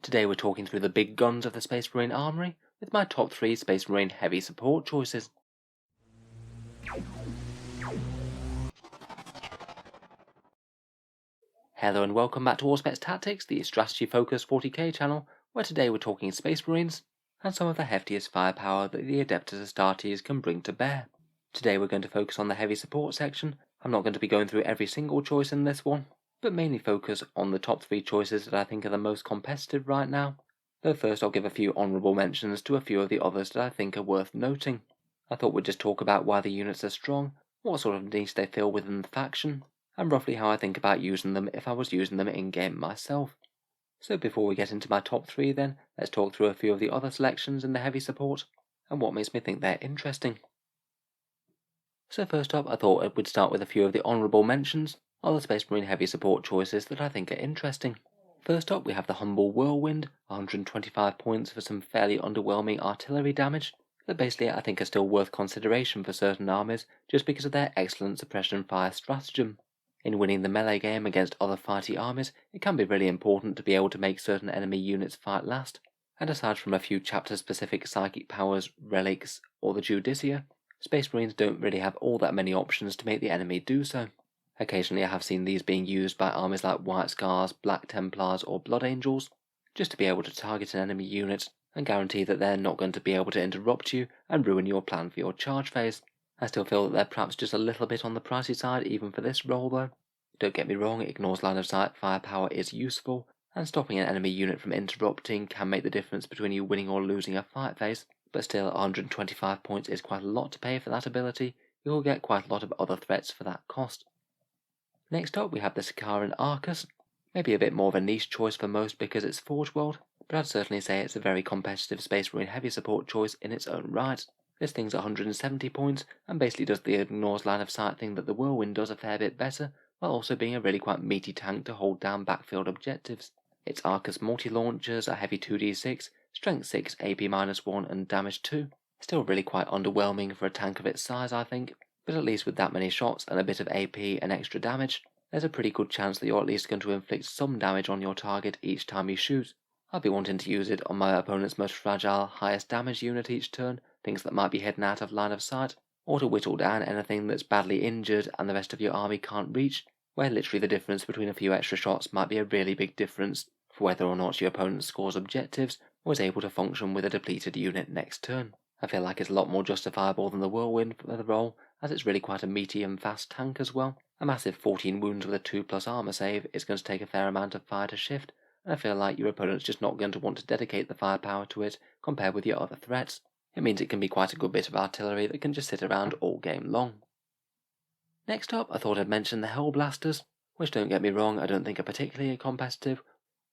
Today we're talking through the big guns of the Space Marine Armoury with my top 3 Space Marine heavy support choices. Hello and welcome back to Auspex Tactics, the strategy focused 40k channel, where today we're talking Space Marines and some of the heftiest firepower that the Adeptus Astartes can bring to bear. Today we're going to focus on the heavy support section. I'm not going to be going through every single choice in this one, but mainly focus on the top 3 choices that I think are the most competitive right now. Though first I'll give a few honourable mentions to a few of the others that I think are worth noting. I thought we'd just talk about why the units are strong, what sort of niche they fill within the faction, and roughly how I think about using them if I was using them in-game myself. So before we get into my top 3 then, let's talk through a few of the other selections in the heavy support, and what makes me think they're interesting. So first up, I thought we'd start with a few of the honourable mentions of the Space Marine heavy support choices that I think are interesting. First up, we have the Humble Whirlwind, 125 points for some fairly underwhelming artillery damage, that basically I think are still worth consideration for certain armies just because of their excellent suppression fire stratagem. In winning the melee game against other fighty armies, it can be really important to be able to make certain enemy units fight last, and aside from a few chapter-specific psychic powers, relics, or the Judicia, Space Marines don't really have all that many options to make the enemy do so. Occasionally I have seen these being used by armies like White Scars, Black Templars, or Blood Angels, just to be able to target an enemy unit and guarantee that they're not going to be able to interrupt you and ruin your plan for your charge phase. I still feel that they're perhaps just a little bit on the pricey side even for this role though. Don't get me wrong, it ignores line of sight firepower is useful, and stopping an enemy unit from interrupting can make the difference between you winning or losing a fight phase, but still 125 points is quite a lot to pay for that ability. You will get quite a lot of other threats for that cost. Next up we have the Sikaran Arcus, maybe a bit more of a niche choice for most because it's Forge World, but I'd certainly say it's a very competitive Space Marine heavy support choice in its own right. This thing's 170 points and basically does the ignores line of sight thing that the Whirlwind does a fair bit better, while also being a really quite meaty tank to hold down backfield objectives. Its Arcus multi-launchers are heavy 2d6, strength 6, AP-1 and damage 2. Still really quite underwhelming for a tank of its size I think, but at least with that many shots and a bit of AP and extra damage, there's a pretty good chance that you're at least going to inflict some damage on your target each time you shoot. I'll be wanting to use it on my opponent's most fragile, highest damage unit each turn, things that might be hidden out of line of sight, or to whittle down anything that's badly injured and the rest of your army can't reach, where literally the difference between a few extra shots might be a really big difference for whether or not your opponent scores objectives or is able to function with a depleted unit next turn. I feel like it's a lot more justifiable than the Whirlwind for the role, as it's really quite a meaty and fast tank as well. A massive 14 wounds with a 2+ armor save is going to take a fair amount of fire to shift, and I feel like your opponent's just not going to want to dedicate the firepower to it compared with your other threats. It means it can be quite a good bit of artillery that can just sit around all game long. Next up, I thought I'd mention the Hellblasters, which don't get me wrong, I don't think are particularly competitive.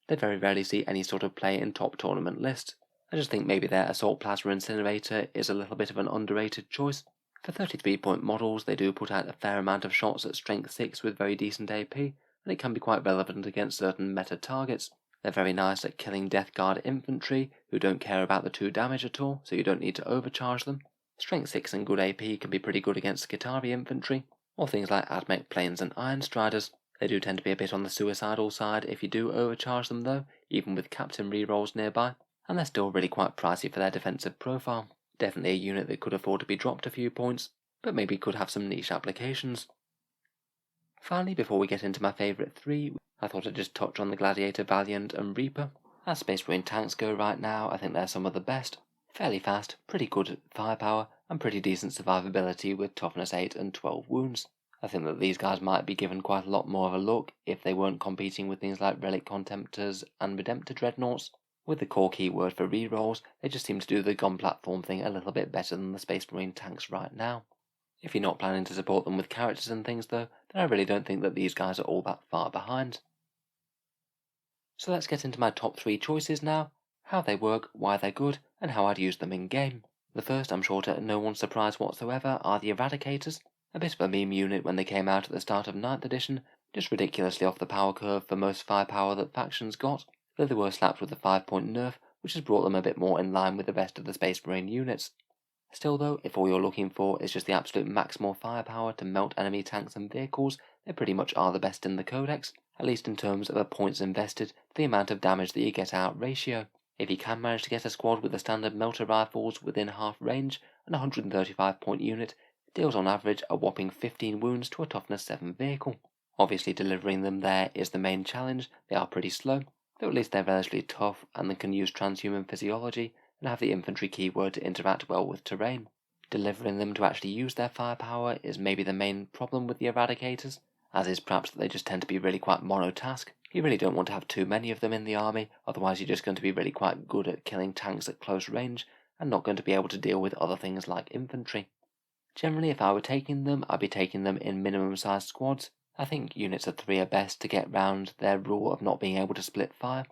They very rarely see any sort of play in top tournament lists. I just think maybe their Assault Plasma Incinerator is a little bit of an underrated choice. For 33-point models, they do put out a fair amount of shots at strength 6 with very decent AP, and it can be quite relevant against certain meta targets. They're very nice at killing Death Guard infantry, who don't care about the 2 damage at all, so you don't need to overcharge them. Strength 6 and good AP can be pretty good against Skitarii infantry, or things like Admech Planes and Iron Striders. They do tend to be a bit on the suicidal side if you do overcharge them though, even with Captain rerolls nearby, and they're still really quite pricey for their defensive profile. Definitely a unit that could afford to be dropped a few points, but maybe could have some niche applications. Finally, before we get into my favourite 3, I thought I'd just touch on the Gladiator Valiant and Reaper. As Space Marine tanks go right now, I think they're some of the best. Fairly fast, pretty good firepower, and pretty decent survivability with toughness 8 and 12 wounds. I think that these guys might be given quite a lot more of a look if they weren't competing with things like Relic Contemptors and Redemptor Dreadnoughts. With the core keyword for rerolls, they just seem to do the gun platform thing a little bit better than the Space Marine tanks right now. If you're not planning to support them with characters and things though, then I really don't think that these guys are all that far behind. So let's get into my top 3 choices now, how they work, why they're good, and how I'd use them in game. The first, I'm sure to no one's surprise whatsoever, are the Eradicators. A bit of a meme unit when they came out at the start of 9th edition, just ridiculously off the power curve for most firepower that factions got, though they were slapped with a 5-point nerf, which has brought them a bit more in line with the rest of the Space Marine units. Still though, if all you're looking for is just the absolute maximal firepower to melt enemy tanks and vehicles, they pretty much are the best in the codex, at least in terms of a points invested to the amount of damage that you get out ratio. If you can manage to get a squad with the standard melter rifles within half range and a 135 point unit, it deals on average a whopping 15 wounds to a toughness 7 vehicle. Obviously delivering them there is the main challenge. They are pretty slow, though at least they're relatively tough and they can use transhuman physiology and have the infantry keyword to interact well with terrain. Delivering them to actually use their firepower is maybe the main problem with the Eradicators, as is perhaps that they just tend to be really quite monotask. You really don't want to have too many of them in the army, otherwise you're just going to be really quite good at killing tanks at close range and not going to be able to deal with other things like infantry. Generally, if I were taking them, I'd be taking them in minimum sized squads. I think units of 3 are best to get round their rule of not being able to split fire,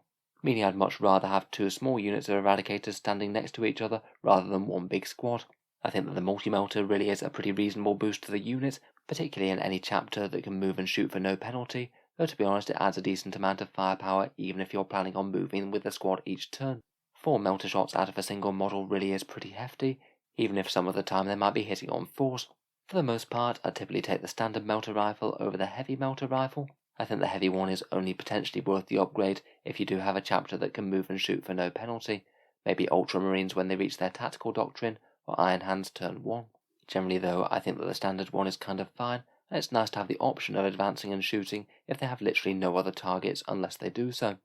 meaning I'd much rather have 2 small units of Eradicators standing next to each other rather than one big squad. I think that the multi-melter really is a pretty reasonable boost to the unit, particularly in any chapter that can move and shoot for no penalty, though to be honest it adds a decent amount of firepower even if you're planning on moving with the squad each turn. 4 melter shots out of a single model really is pretty hefty, even if some of the time they might be hitting on force. For the most part, I typically take the standard melter rifle over the heavy melter rifle. I think the heavy one is only potentially worth the upgrade if you do have a chapter that can move and shoot for no penalty, maybe Ultramarines when they reach their tactical doctrine, or Iron Hands turn 1. Generally though, I think that the standard one is kind of fine, and it's nice to have the option of advancing and shooting if they have literally no other targets unless they do so.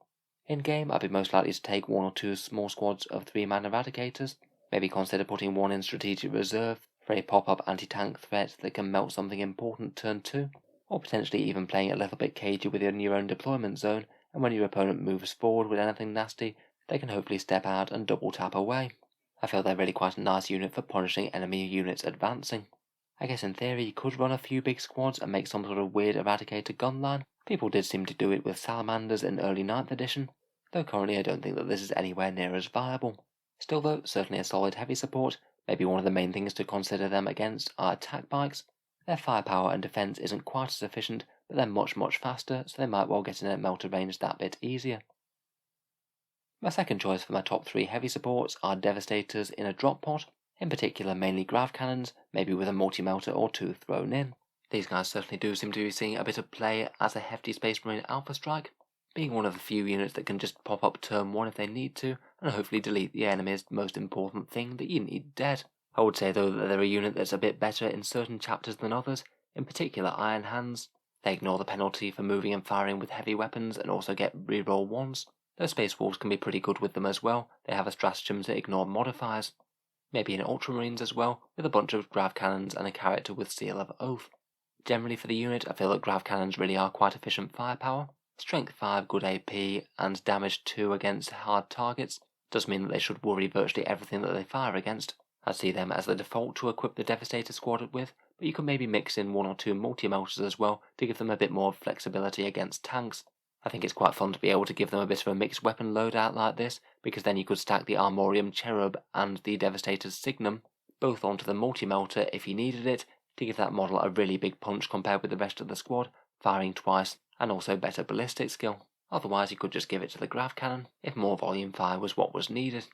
In game, I'd be most likely to take 1 or 2 small squads of 3-man Eradicators, maybe consider putting 1 in strategic reserve for a pop-up anti-tank threat that can melt something important turn 2, or potentially even playing a little bit cagey within your own deployment zone, and when your opponent moves forward with anything nasty, they can hopefully step out and double tap away. I feel they're really quite a nice unit for punishing enemy units advancing. I guess in theory you could run a few big squads and make some sort of weird Eradicator gun line. People did seem to do it with Salamanders in early 9th edition, though currently I don't think that this is anywhere near as viable. Still though, certainly a solid heavy support. Maybe one of the main things to consider them against are attack bikes. Their firepower and defense isn't quite as efficient, but they're much so they might well get in at melter range that bit easier. My second choice for my top 3 heavy supports are Devastators in a drop pod, in particular mainly grav cannons, maybe with a multi-melter or 2 thrown in. These guys certainly do seem to be seeing a bit of play as a hefty Space Marine Alpha Strike, being one of the few units that can just pop up turn 1 if they need to, and hopefully delete the enemy's most important thing that you need dead. I would say though that they're a unit that's a bit better in certain chapters than others, in particular Iron Hands. They ignore the penalty for moving and firing with heavy weapons and also get reroll 1s. Those Space Wolves can be pretty good with them as well. They have a stratagem to ignore modifiers. Maybe in Ultramarines as well, with a bunch of grav cannons and a character with Seal of Oath. Generally for the unit, I feel that grav cannons really are quite efficient firepower. Strength 5 good AP and damage 2 against hard targets does mean that they should worry virtually everything that they fire against. I see them as the default to equip the Devastator squad with, but you can maybe mix in 1 or 2 multi-melters as well to give them a bit more flexibility against tanks. I think it's quite fun to be able to give them a bit of a mixed weapon loadout like this, because then you could stack the Armorium Cherub and the Devastator's Signum both onto the multi-melter if you needed it, to give that model a really big punch compared with the rest of the squad, firing twice and also better ballistic skill. Otherwise you could just give it to the grav cannon if more volume fire was what was needed.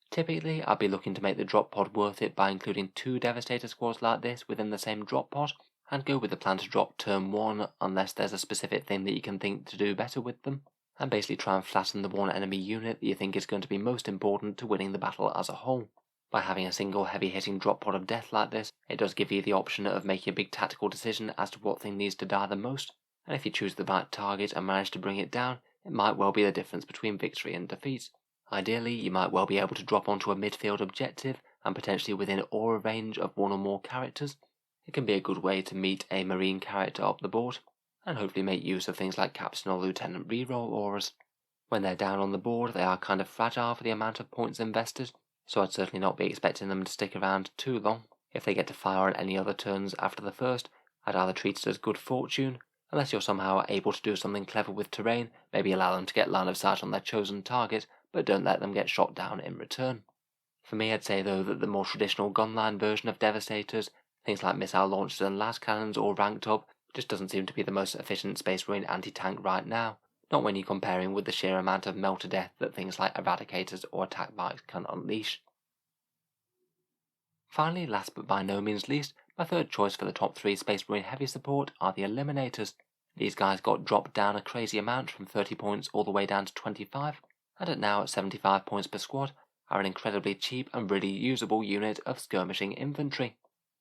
Typically I'd be looking to make the drop pod worth it by including 2 Devastator squads like this within the same drop pod, and go with the plan to drop turn 1 unless there's a specific thing that you can think to do better with them, and basically try and flatten the one enemy unit that you think is going to be most important to winning the battle as a whole. By having a single heavy hitting drop pod of death like this, it does give you the option of making a big tactical decision as to what thing needs to die the most, and if you choose the right target and manage to bring it down, it might well be the difference between victory and defeat. Ideally, you might well be able to drop onto a midfield objective and potentially within aura range of 1 or more characters. It can be a good way to meet a marine character up the board, and hopefully make use of things like captain or lieutenant reroll auras. When they're down on the board, they are kind of fragile for the amount of points invested, so I'd certainly not be expecting them to stick around too long. If they get to fire on any other turns after the first, I'd either treat it as good fortune, unless you're somehow able to do something clever with terrain, maybe allow them to get line of sight on their chosen target, but don't let them get shot down in return. For me, I'd say though that the more traditional gunline version of Devastators, things like missile launchers and las cannons all ranked up, just doesn't seem to be the most efficient Space Marine anti-tank right now, not when you're comparing with the sheer amount of melter death that things like Eradicators or attack bikes can unleash. Finally, last but by no means least, my third choice for the top 3 Space Marine heavy support are the Eliminators. These guys got dropped down a crazy amount from 30 points all the way down to 25, and are now at 75 points per squad, are an incredibly cheap and really usable unit of skirmishing infantry.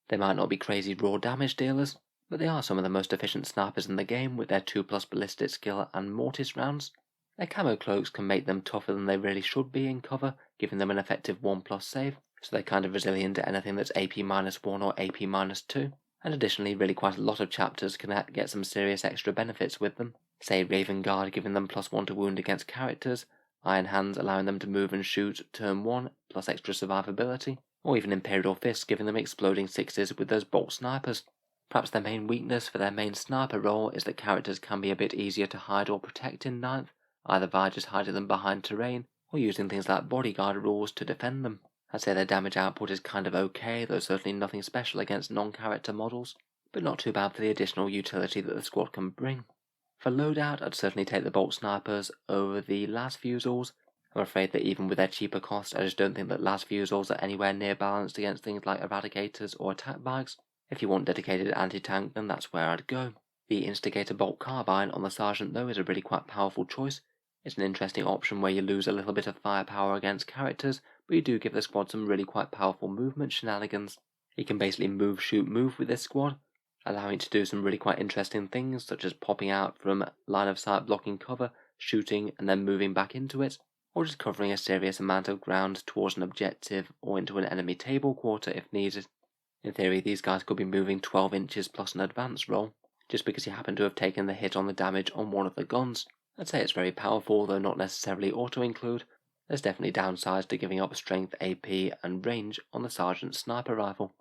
They might not be crazy raw damage dealers, but they are some of the most efficient snipers in the game with their 2+ ballistic skill and mortis rounds. Their camo cloaks can make them tougher than they really should be in cover, giving them an effective 1+ save, so they're kind of resilient to anything that's AP-1 or AP-2. And additionally, really quite a lot of chapters can get some serious extra benefits with them. Say Raven Guard giving them +1 to wound against characters, Iron Hands allowing them to move and shoot turn 1 plus extra survivability, or even Imperial Fists giving them exploding 6s with those bolt snipers. Perhaps their main weakness for their main sniper role is that characters can be a bit easier to hide or protect in 9th, either via just hiding them behind terrain, or using things like bodyguard rules to defend them. I'd say their damage output is kind of okay, though certainly nothing special against non-character models, but not too bad for the additional utility that the squad can bring. For loadout, I'd certainly take the bolt snipers over the las fusils. I'm afraid that even with their cheaper cost, I just don't think that las fusils are anywhere near balanced against things like Eradicators or attack bikes. If you want dedicated anti-tank, then that's where I'd go. The Instigator bolt carbine on the Sergeant though is a really quite powerful choice. It's an interesting option where you lose a little bit of firepower against characters, but you do give the squad some really quite powerful movement shenanigans. You can basically move, shoot, move with this squad, allowing it to do some really quite interesting things, such as popping out from line of sight blocking cover, shooting and then moving back into it, or just covering a serious amount of ground towards an objective or into an enemy table quarter if needed. In theory, these guys could be moving 12 inches plus an advance roll, just because you happen to have taken the hit on the damage on one of the guns. I'd say it's very powerful, though not necessarily auto-include. There's definitely downsides to giving up strength, AP, and range on the Sergeant's sniper rifle.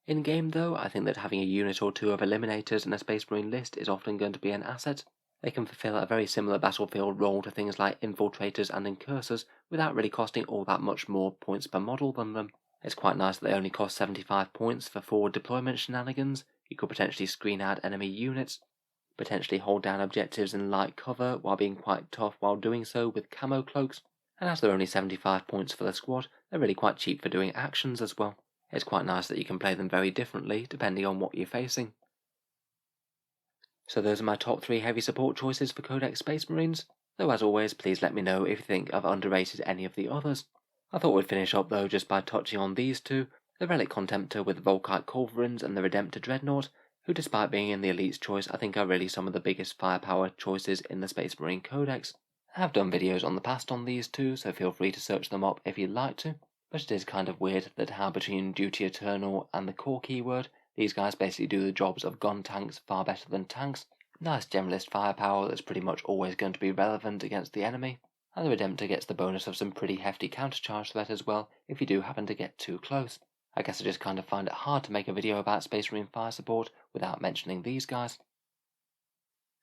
In-game though, I think that having a unit or two of Eliminators in a Space Marine list is often going to be an asset. They can fulfill a very similar battlefield role to things like Infiltrators and Incursors without really costing all that much more points per model than them. It's quite nice that they only cost 75 points for forward deployment shenanigans. You could potentially screen out enemy units, potentially hold down objectives in light cover while being quite tough while doing so with camo cloaks, and as they're only 75 points for the squad, they're really quite cheap for doing actions as well. It's quite nice that you can play them very differently depending on what you're facing. So those are my top 3 heavy support choices for Codex Space Marines, though as always please let me know if you think I've underrated any of the others. I thought we'd finish up though just by touching on these two, the Relic Contemptor with the Volkite Culverins and the Redemptor Dreadnought, who despite being in the Elite's choice I think are really some of the biggest firepower choices in the Space Marine Codex. I have done videos on the past on these two, so feel free to search them up if you'd like to, but it is kind of weird that how between Duty Eternal and the core keyword, these guys basically do the jobs of gun tanks far better than tanks. Nice generalist firepower that's pretty much always going to be relevant against the enemy, and the Redemptor gets the bonus of some pretty hefty countercharge threat as well if you do happen to get too close. I guess I just kind of find it hard to make a video about Space Marine fire support without mentioning these guys.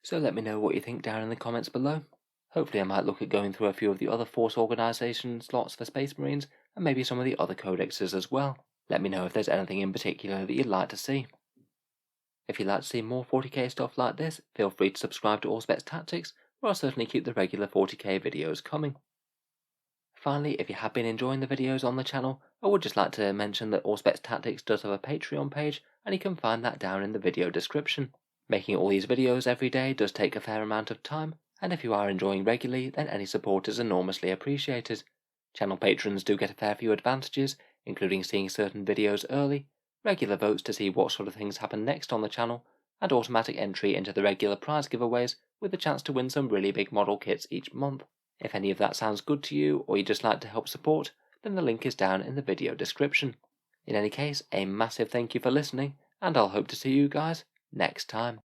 So let me know what you think down in the comments below. Hopefully I might look at going through a few of the other Force Organisation slots for Space Marines, and maybe some of the other codexes as well. Let me know if there's anything in particular that you'd like to see. If you'd like to see more 40k stuff like this, feel free to subscribe to Auspex Tactics, where I'll certainly keep the regular 40k videos coming. Finally, if you have been enjoying the videos on the channel, I would just like to mention that Auspex Tactics does have a Patreon page, and you can find that down in the video description. Making all these videos every day does take a fair amount of time, and if you are enjoying regularly, then any support is enormously appreciated. Channel patrons do get a fair few advantages, including seeing certain videos early, regular votes to see what sort of things happen next on the channel, and automatic entry into the regular prize giveaways with the chance to win some really big model kits each month. If any of that sounds good to you, or you'd just like to help support, then the link is down in the video description. In any case, a massive thank you for listening, and I'll hope to see you guys next time.